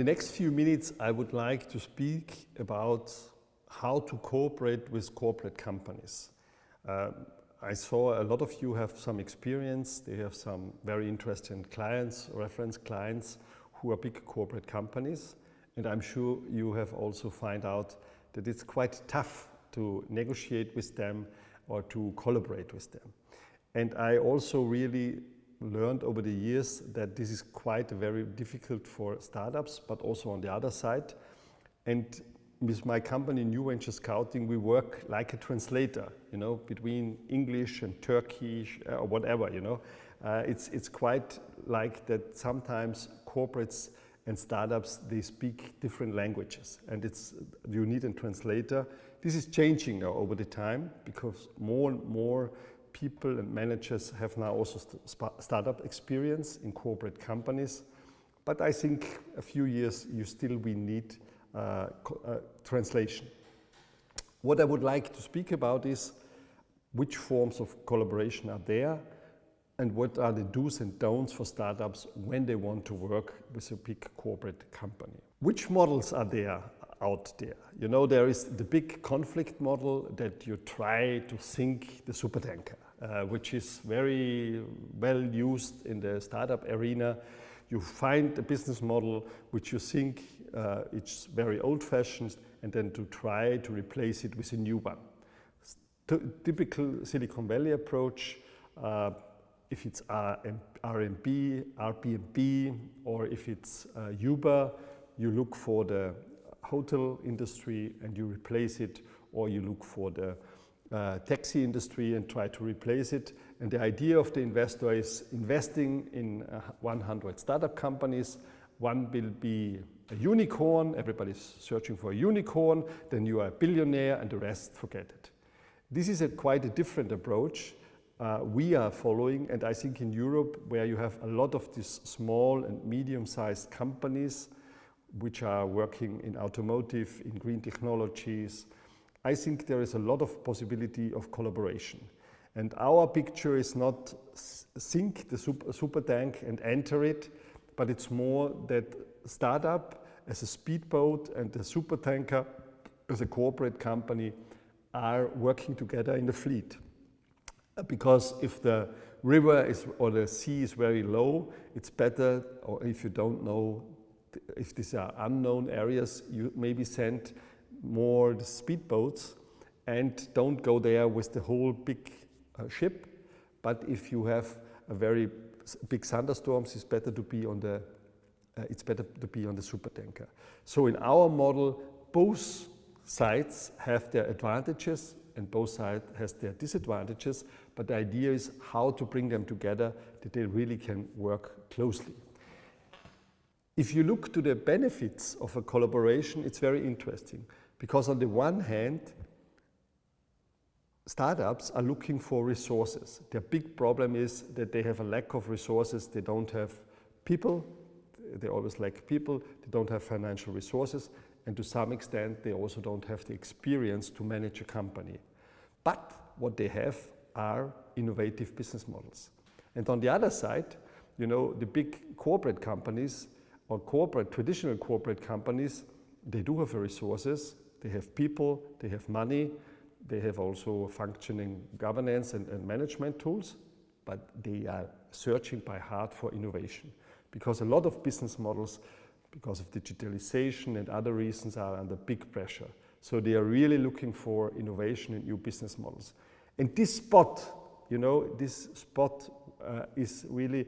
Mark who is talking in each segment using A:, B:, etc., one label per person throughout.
A: next few minutes, I would like to speak about how to cooperate with corporate companies. I saw a lot of you have some experience. They have some very interesting clients, reference clients, who are big corporate companies. And I'm sure you have also found out that it's quite tough to negotiate with them or to collaborate with them. And I also really learned over the years that this is quite very difficult for startups, but also on the other side. And with my company, New Venture Scouting, we work like a translator, you know, between English and Turkish or whatever, you know. It's quite like that sometimes corporates and startups, they speak different languages, and you need a translator. This is changing now over the time because more and more people and managers have now also startup experience in corporate companies. But I think a few years we need translation. What I would like to speak about is which forms of collaboration are there and what are the do's and don'ts for startups when they want to work with a big corporate company. Which models are there out there? You know, there is the big conflict model that you try to sink the supertanker, which is very well used in the startup arena. You find a business model which you think it's very old-fashioned, and then to try to replace it with a new one. Typical Silicon Valley approach. If it's Airbnb, or if it's Uber, you look for the hotel industry and you replace it, or you look for the taxi industry and try to replace it. And the idea of the investor is investing in 100 startup companies. One will be a unicorn, everybody's searching for a unicorn, then you are a billionaire and the rest, forget it. This is quite a different approach we are following, and I think in Europe, where you have a lot of these small and medium-sized companies which are working in automotive, in green technologies, I think there is a lot of possibility of collaboration. And our picture is not sink the supertank and enter it, but it's more that startup as a speedboat and the supertanker as a corporate company are working together in the fleet. Because if the river or the sea is very low, it's better, or if you don't know, if these are unknown areas, you maybe send more the speedboats and don't go there with the whole big ship. But if you have a very big thunderstorms, it's better to be on the supertanker. So in our model, both sides have their advantages and both sides has their disadvantages, but the idea is how to bring them together that they really can work closely. If you look to the benefits of a collaboration, it's very interesting, because on the one hand, startups are looking for resources. Their big problem is that they have a lack of resources. They don't have people, they always lack people, they don't have financial resources, and to some extent they also don't have the experience to manage a company. But what they have are innovative business models. And on the other side, you know, the big corporate companies or traditional corporate companies, they do have resources, they have people, they have money, they have also functioning governance and management tools, but they are searching by heart for innovation. Because a lot of business models, because of digitalization and other reasons, are under big pressure. So they are really looking for innovation and new business models. And this spot, you know, this spot is really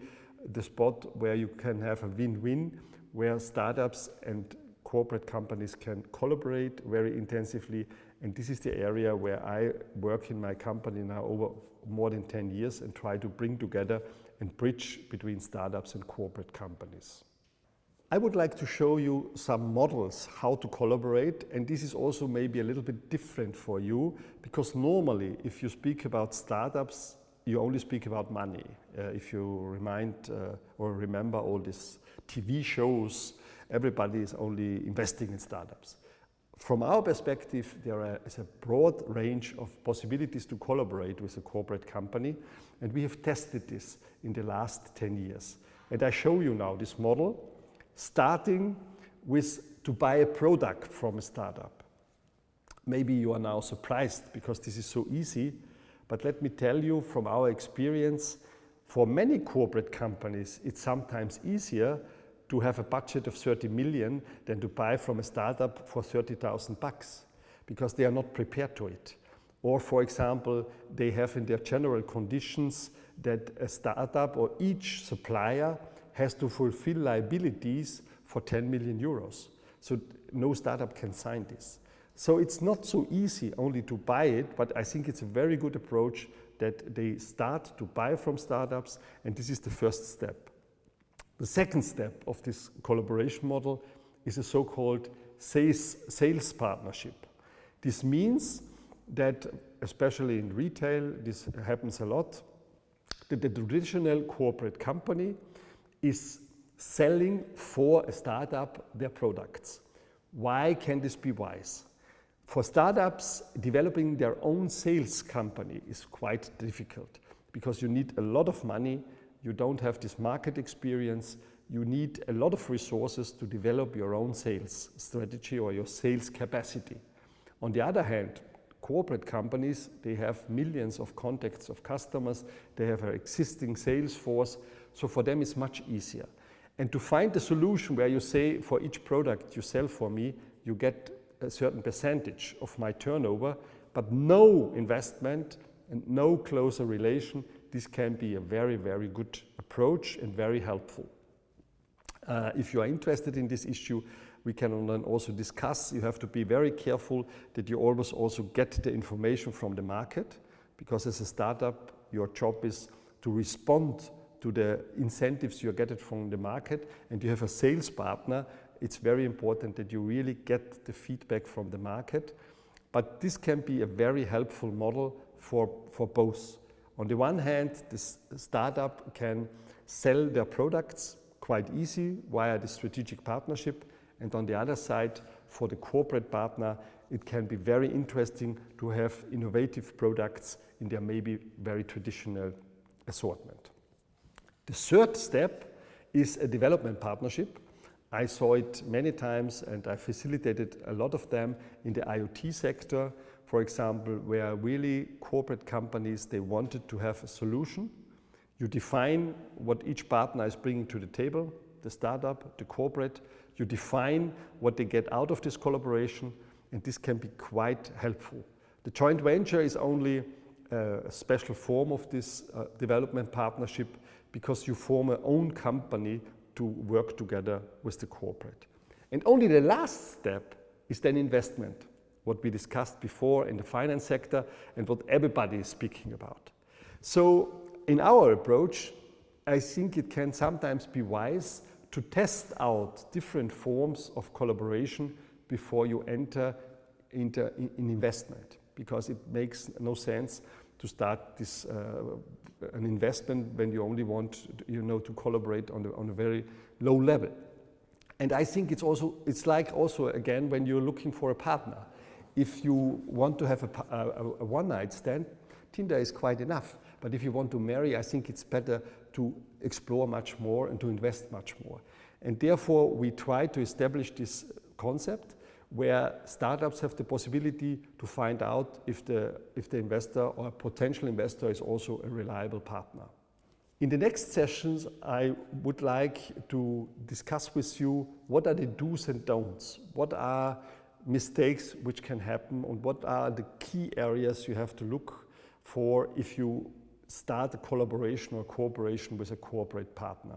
A: the spot where you can have a win-win, where startups and corporate companies can collaborate very intensively. And this is the area where I work in my company now over more than 10 years and try to bring together and bridge between startups and corporate companies. I would like to show you some models how to collaborate, and this is also maybe a little bit different for you, because normally if you speak about startups, you only speak about money. If you remember all these TV shows, everybody is only investing in startups. From our perspective, there is a broad range of possibilities to collaborate with a corporate company, and we have tested this in the last 10 years. And I show you now this model, starting to buy a product from a startup. Maybe you are now surprised because this is so easy, but let me tell you from our experience, for many corporate companies, it's sometimes easier to have a budget of 30 million than to buy from a startup for 30,000 bucks because they are not prepared to it. Or for example, they have in their general conditions that a startup or each supplier has to fulfill liabilities for 10 million euros. So no startup can sign this. So it's not so easy only to buy it, but I think it's a very good approach that they start to buy from startups, and this is the first step. The second step of this collaboration model is a so-called sales partnership. This means that, especially in retail, this happens a lot, that the traditional corporate company is selling for a startup their products. Why can this be wise? For startups, developing their own sales company is quite difficult because you need a lot of money, you don't have this market experience, you need a lot of resources to develop your own sales strategy or your sales capacity. On the other hand, corporate companies, they have millions of contacts of customers, they have an existing sales force, so for them it's much easier. And to find a solution where you say, for each product you sell for me, you get a certain percentage of my turnover, but no investment and no closer relation, this can be a very, very good approach and very helpful. If you are interested in this issue, we can then also discuss. You have to be very careful that you always also get the information from the market, because as a startup, your job is to respond to the incentives you get from the market, and you have a sales partner. It's very important that you really get the feedback from the market. But this can be a very helpful model for both. On the one hand, this startup can sell their products quite easy via the strategic partnership. And on the other side, for the corporate partner, it can be very interesting to have innovative products in their maybe very traditional assortment. The third step is a development partnership. I saw it many times and I facilitated a lot of them in the IoT sector, for example, where really corporate companies, they wanted to have a solution. You define what each partner is bringing to the table, the startup, the corporate. You define what they get out of this collaboration, and this can be quite helpful. The joint venture is only a special form of this development partnership because you form an own company to work together with the corporate. And only the last step is then investment, what we discussed before in the finance sector and what everybody is speaking about. So in our approach, I think it can sometimes be wise to test out different forms of collaboration before you enter into investment, because it makes no sense to start this an investment when you only want to collaborate on a very low level. And I think it's like also again when you're looking for a partner. If you want to have a one-night stand, Tinder is quite enough. But if you want to marry, I think it's better to explore much more and to invest much more. And therefore, we try to establish this concept where startups have the possibility to find out if the investor or a potential investor is also a reliable partner. In the next sessions, I would like to discuss with you what are the do's and don'ts, what are mistakes which can happen, and what are the key areas you have to look for if you start a collaboration or cooperation with a corporate partner.